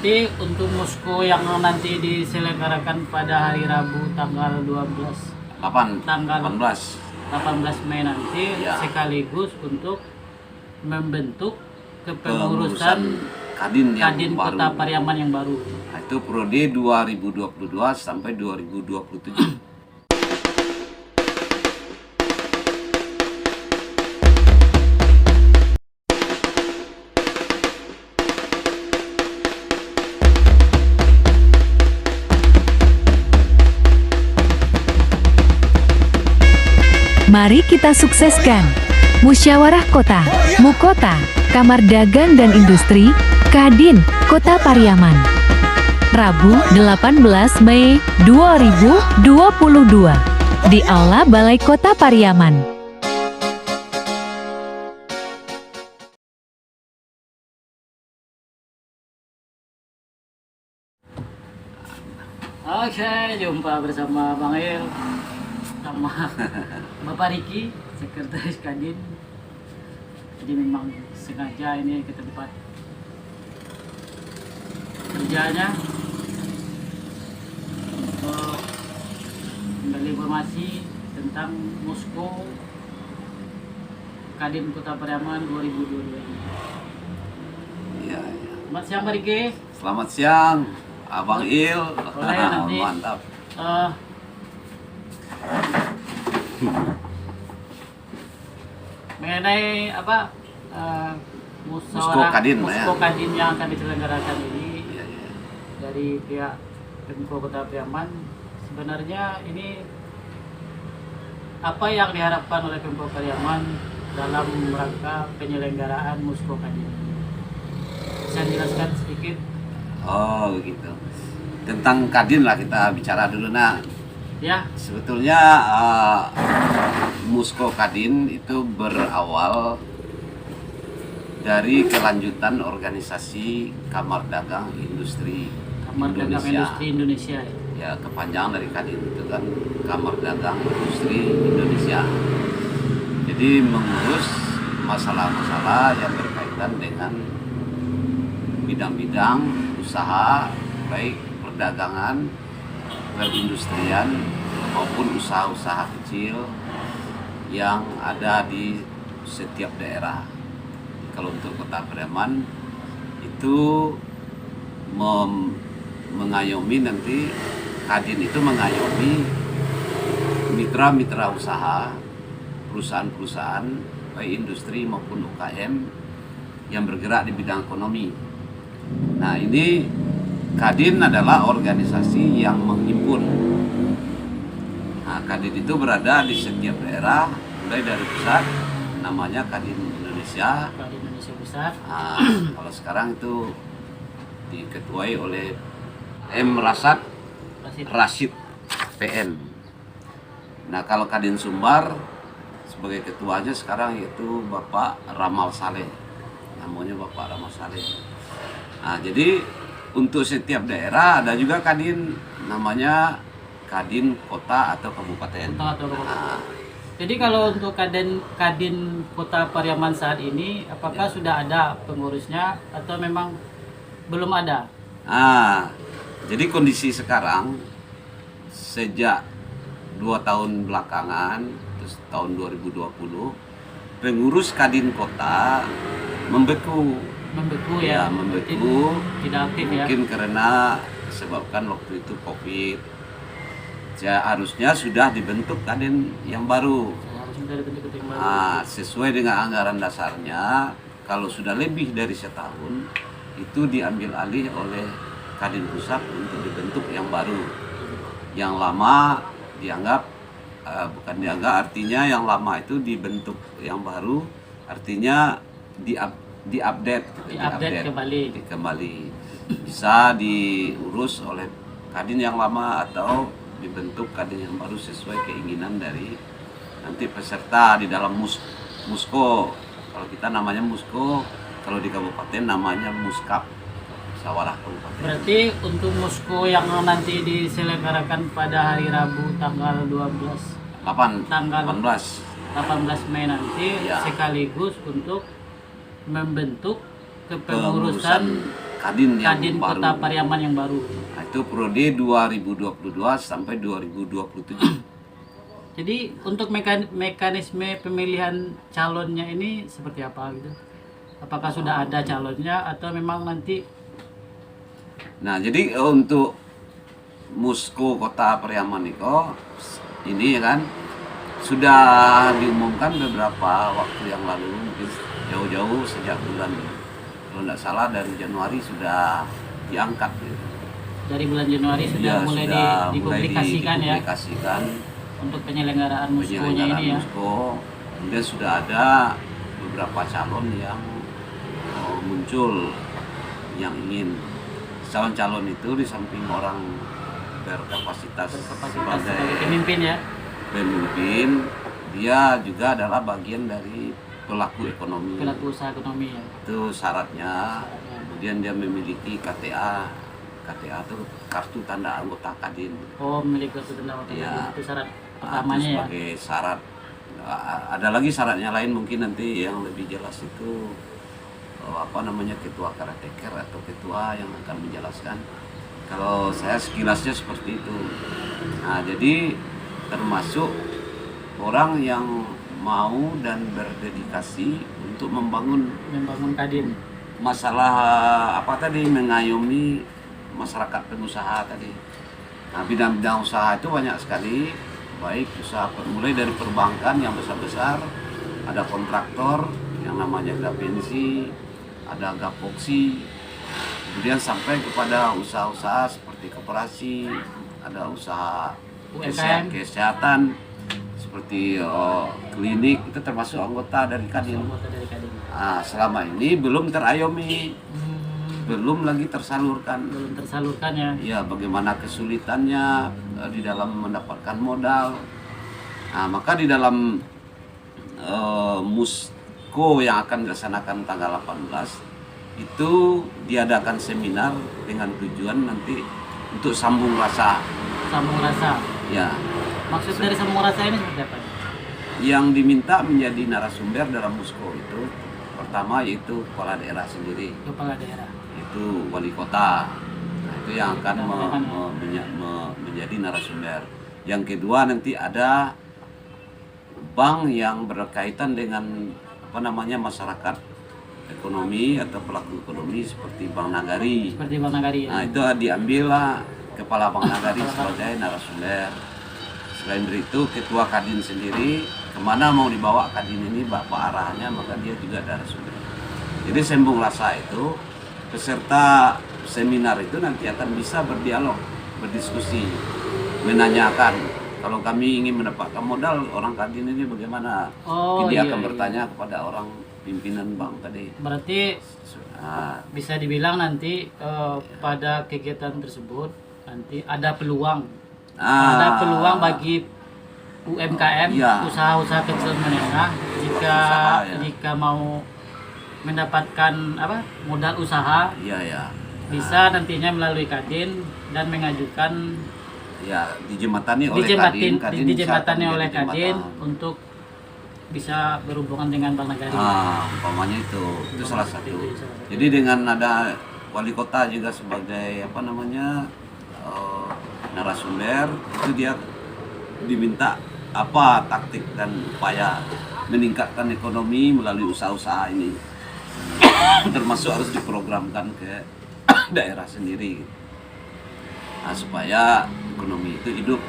Berarti untuk musko yang nanti diselenggarakan pada hari Rabu tanggal 18 18 Mei nanti ya, sekaligus untuk membentuk kepengurusan kepengurusan Kadin yang Kadin baru. Kota Pariaman yang baru. Nah, itu periode 2022 sampai 2027. Mari kita sukseskan. Musyawarah Kota, Mukota, Kamar Dagang dan Industri, Kadin, Kota Pariaman. Rabu, 18 Mei 2022. Di Aula Balai Kota Pariaman. Oke, jumpa bersama Bang Il sama Bapak Riki, Sekretaris Kadin. Jadi memang sengaja ini ke tempat kerjanya untuk menggali informasi tentang Musko Kadin Kota Pariaman 2022 ini. Ya, ya. Selamat siang Pak Riki. Selamat siang, Abang Il. Boleh nanti Mantap. Mengenai apa Musko Kadin, Musko ya. Kadin yang akan diselenggarakan ini Ya, ya. dari pihak Pemko Kota Pariaman, sebenarnya ini apa yang diharapkan oleh Pemko Pariaman dalam rangka penyelenggaraan Musko Kadin? Bisa dijelaskan sedikit? Oh begitu. Tentang Kadin lah kita bicara dulu. Nah, Ya, sebetulnya Musko Kadin itu berawal dari kelanjutan organisasi Kamar Dagang Industri Kamar Dagang Industri Indonesia. Ya, kepanjangan dari Kadin itu kan Kamar Dagang Industri Indonesia. Jadi mengurus masalah-masalah yang berkaitan dengan bidang-bidang usaha, baik perdagangan, perindustrian maupun usaha-usaha kecil yang ada di setiap daerah. Kalau untuk Kota Pariaman itu mengayomi nanti Kadin itu mengayomi mitra-mitra usaha, perusahaan-perusahaan baik industri maupun UKM yang bergerak di bidang ekonomi. Nah, ini Kadin adalah organisasi yang menghimpun. Nah, Kadin itu berada di setiap daerah, mulai dari pusat, namanya Kadin Indonesia. Kadin Indonesia Pusat. Nah, kalau sekarang itu diketuai oleh M. Rashid PN. Nah, kalau Kadin Sumbar sebagai ketuanya sekarang yaitu Bapak Ramal Saleh. Namanya Bapak Ramal Saleh. Nah, jadi untuk setiap daerah ada juga Kadin, namanya Kadin Kota atau Kabupaten. Kota atau kabupaten. Nah, Jadi kalau untuk Kadin Kota Pariaman saat ini, apakah sudah ada pengurusnya atau memang belum ada? nah, jadi kondisi sekarang sejak 2 tahun belakangan, terus tahun 2020, pengurus Kadin Kota membeku. Membeku Ya, ya? membeku. Tidak aktif ya? Mungkin karena disebabkan waktu itu COVID. Ya, harusnya sudah dibentuk Kadin yang baru. Harus sudah dibentuk yang baru. Nah, sesuai dengan anggaran dasarnya, kalau sudah lebih dari setahun, itu diambil alih oleh Kadin Pusat untuk dibentuk yang baru. Yang lama dianggap, bukan dianggap, artinya yang lama itu dibentuk yang baru, artinya diupdate kembali. Bisa diurus oleh Kadin yang lama atau dibentuk Kadin yang baru sesuai keinginan dari nanti peserta di dalam Musko. Kalau kita namanya Musko, kalau di kabupaten namanya Muskap, Musyawarah Kabupaten. Berarti untuk Musko yang nanti diselenggarakan pada hari Rabu tanggal 18 Mei nanti ya, sekaligus untuk membentuk kepengurusan Kadin yang Kadin baru. Kota Pariaman yang baru. Nah, itu periode 2022 sampai 2027. Jadi untuk mekanisme pemilihan calonnya ini seperti apa gitu? Apakah sudah ada calonnya atau memang nanti? Nah, jadi untuk Musko Kota Pariaman ini ya kan sudah diumumkan beberapa waktu yang lalu, mungkin jauh-jauh sejak bulan, kalau tidak salah dari Januari sudah diangkat gitu. Dari bulan Januari sudah Ya, mulai sudah dipublikasikan ya dipublikasikan untuk penyelenggaraan muskonya ini ya. Musko. Kemudian sudah ada beberapa calon yang muncul yang ingin. Calon-calon itu di samping orang berkapasitas sebagai pemimpin ya. Pemimpin, dia juga adalah bagian dari pelaku ekonomi. Pelaku usaha ekonomi ya. Itu syaratnya. Kemudian dia memiliki KTA. KTA itu kartu tanda anggota Kadin. Oh, memiliki kartu tanda anggota Ya. Kadin. Itu syarat Itu pertamanya ya. sebagai syarat. Ada lagi syaratnya lain, mungkin nanti yang lebih jelas itu ketua karateker atau ketua yang akan menjelaskan. Kalau saya sekilasnya seperti itu. Nah, jadi termasuk orang yang mau dan berdedikasi untuk membangun Kadin. masalah mengayomi masyarakat pengusaha tadi. Nah, bidang-bidang usaha itu banyak sekali, baik usaha mulai dari perbankan yang besar-besar, ada kontraktor yang namanya Gapensi, ada Gapoksi, kemudian sampai kepada usaha-usaha seperti koperasi, ada usaha UMKM. kesehatan seperti klinik, itu termasuk anggota dari Kadin. Anggota dari Kadin. Nah, selama ini belum terayomi, belum lagi tersalurkan. Belum tersalurkan ya. Ya, bagaimana kesulitannya di dalam mendapatkan modal. Nah, maka di dalam Musko yang akan dilaksanakan tanggal 18 itu diadakan seminar dengan tujuan nanti untuk sambung rasa. Sambung rasa. Ya, Maksud dari sambung rasa ini seperti apa? yang diminta menjadi narasumber dalam Musko itu pertama yaitu kepala daerah sendiri, Kepala daerah. itu wali kota. Nah, itu yang akan menjadi narasumber. Yang kedua nanti ada bank yang berkaitan dengan masyarakat ekonomi atau pelaku ekonomi seperti Bank Nagari. Seperti Bank Nagari ya. Nah, itu diambillah kepala Bank Nagari sebagai narasumber. Selain dari itu ketua Kadin sendiri, kemana mau dibawa Kadin ini, apa arahnya, maka dia juga narasumber. Jadi sembung rasa itu peserta seminar itu nanti akan bisa berdialog, berdiskusi, menanyakan. Kalau kami ingin mendapatkan modal, orang Kadin ini bagaimana? Oh, Dia iya, akan iya. bertanya kepada orang pimpinan bank tadi. Berarti Nah, bisa dibilang nanti pada kegiatan tersebut nanti ada peluang. Ada peluang bagi UMKM, Iya. usaha-usaha kecil menengah Usaha, ya. jika mau mendapatkan modal usaha iya. bisa nantinya melalui Kadin dan mengajukan Ya, dijembatani oleh Kadin. Kadin bisa dijembatani menjadi oleh Kadin jembatan. untuk bisa berhubungan dengan Bank Nagari. Umpamanya itu salah satu. Jadi dengan ada wali kota juga sebagai narasumber, itu dia diminta apa taktik dan upaya meningkatkan ekonomi melalui usaha-usaha ini. Termasuk harus diprogramkan ke daerah sendiri. Nah, supaya ekonomi itu hidup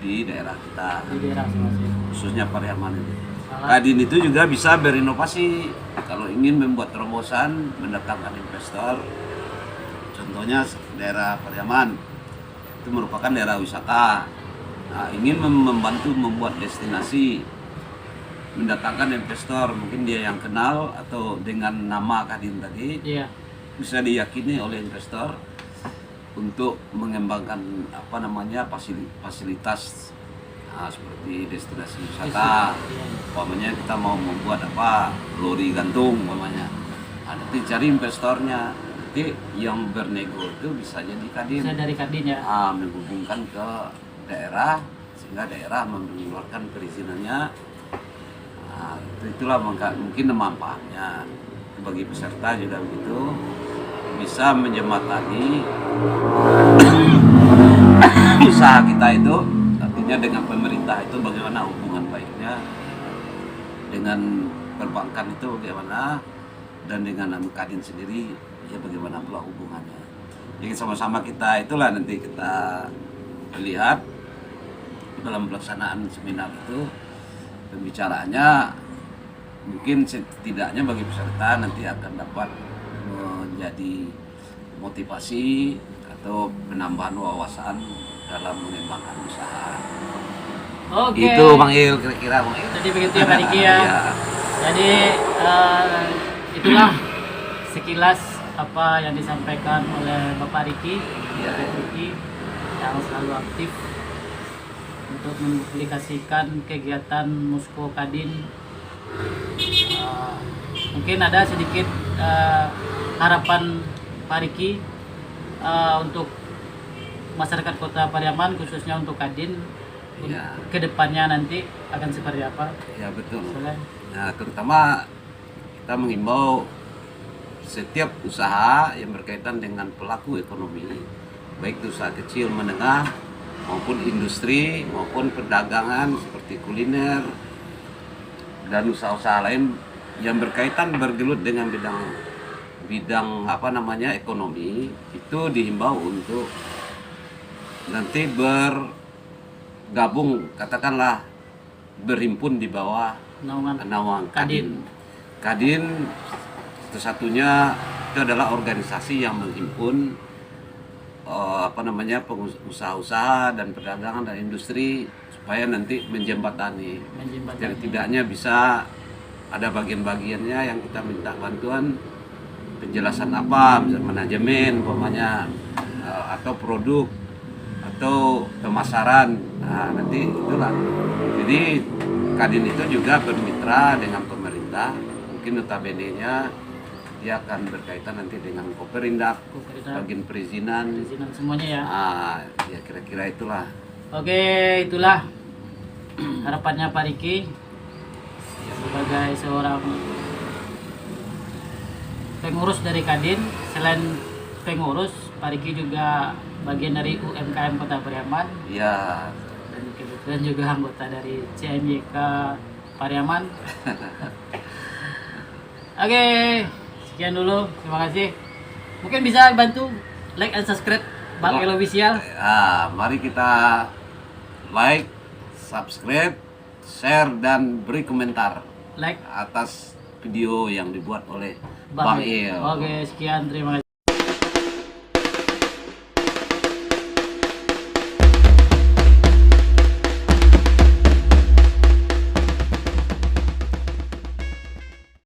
di daerah kita, Di daerah masing-masing. khususnya Pariaman ini. Kadin itu juga bisa berinovasi kalau ingin membuat terobosan, mendatangkan investor. Contohnya daerah Pariaman itu merupakan daerah wisata. Nah, ingin membantu membuat destinasi, mendatangkan investor, mungkin dia yang kenal atau dengan nama Kadin tadi Iya. bisa diyakini oleh investor untuk mengembangkan fasilitas seperti destinasi wisata. Umpamanya kita mau membuat lori gantung umpamanya. Nah, nanti cari investornya. Nanti yang bernego itu bisa jadi Kadin. Bisa dari Kadin ya. Menghubungkan ke daerah sehingga daerah mengeluarkan perizinannya. Itulah mungkin manfaatnya bagi peserta juga begitu. bisa menjembatani usaha kita itu, artinya dengan pemerintah itu bagaimana hubungan baiknya, dengan perbankan itu bagaimana, dan dengan Kadin sendiri ya bagaimana pula hubungannya. Jadi sama-sama kita itulah nanti kita lihat dalam pelaksanaan seminar itu, pembicaraannya mungkin setidaknya bagi peserta nanti akan dapat menjadi motivasi atau penambahan wawasan dalam mengembangkan usaha. Oke. Itu Bang Il, kira-kira Bang Il. Jadi begitu ya Pak Diki ya. Ya. Jadi itulah sekilas apa yang disampaikan oleh Bapak Riki, Ya. Bapak Riki yang selalu aktif untuk mempublikasikan kegiatan Musko Kadin. Mungkin ada sedikit harapan Pak Riki untuk masyarakat Kota Pariaman, khususnya untuk Kadin, Ya. ke depannya nanti akan seperti apa? Ya betul. Boleh. Nah, terutama kita mengimbau setiap usaha yang berkaitan dengan pelaku ekonomi, baik itu usaha kecil, menengah, maupun industri, maupun perdagangan seperti kuliner dan usaha-usaha lain yang berkaitan bergelut dengan bidang ekonomi, itu dihimbau untuk nanti bergabung, katakanlah berhimpun di bawah naungan Kadin. Kadin satu-satunya itu adalah organisasi yang menghimpun usaha-usaha dan perdagangan dan industri supaya nanti menjembatani. Jadi tidaknya bisa ada bagian-bagiannya yang kita minta bantuan penjelasan apa, misalnya manajemen umpamanya, atau produk atau pemasaran. Nah, nanti itulah. Jadi Kadin itu juga bermitra dengan pemerintah. Mungkin notabene-nya dia akan berkaitan nanti dengan Koperindak, bagian perizinan semuanya ya. Ya kira-kira itulah. Oke, itulah harapannya Pak Riki sebagai seorang pengurus dari Kadin. Selain pengurus, Pak Riki juga bagian dari UMKM Kota Pariaman. Ya. Dan kebetulan juga anggota dari CMYK Pariaman. Oke, sekian dulu. Terima kasih. Mungkin bisa bantu like and subscribe Bang El Official. Mari kita like, subscribe, share, dan beri komentar Like atas video yang dibuat oleh Bang Bang Il. Oke, sekian. Terima kasih.